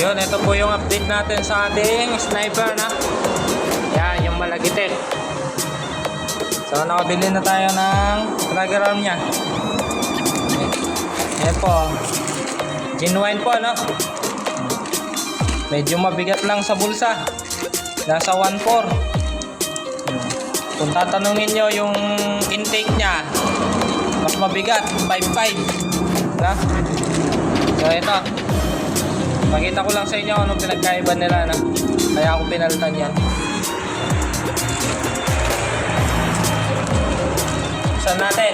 Yun, ito po yung update natin sa ating sniper na. Yan, yung malagitik. So, nakabili na tayo ng trigger arm nya. Yan po. Genuine po, no? Medyo mabigat lang sa bulsa. Nasa 1.4. Kung tatanungin nyo yung intake nya, mas mabigat, 5.5. Na? So, ito. Pakita ko lang sa inyo anong pinagkaiba nila, na. Kaya ako pinalitan yan. Saan natin?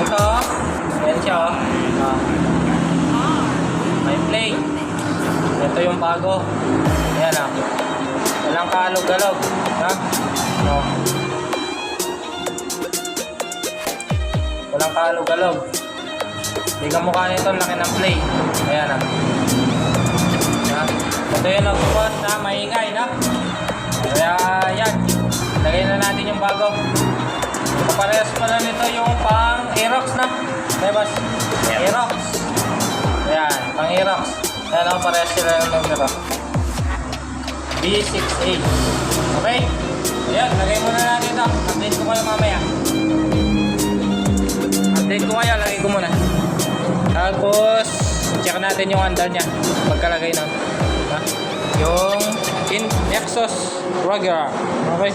Ito. Ayan siya, oh. May play. Ito yung bago. Ayan, ah. Walang kalog-galog. Ha? No. Walang kalog-galog. Hindi ka mukha nito, laki ng play. Ayan, ah. Ha? Ito yung nagbukas na maingay, na. Kaya, yan. Lagay na natin yung bago. Kaparehas pala nito yung pang Aerox, na. Diba? Aerox. Ayan, pang Aerox. Ayan, ako parehas sila yung numero. B6A. Okay? Ayan, lagay muna natin ito. Update ko kayo mamaya. Update ko kayo, lagay ko muna. Tapos, check natin yung andar niya. Pagkalagay nun. Ha? Yung Exos Roger. Okay?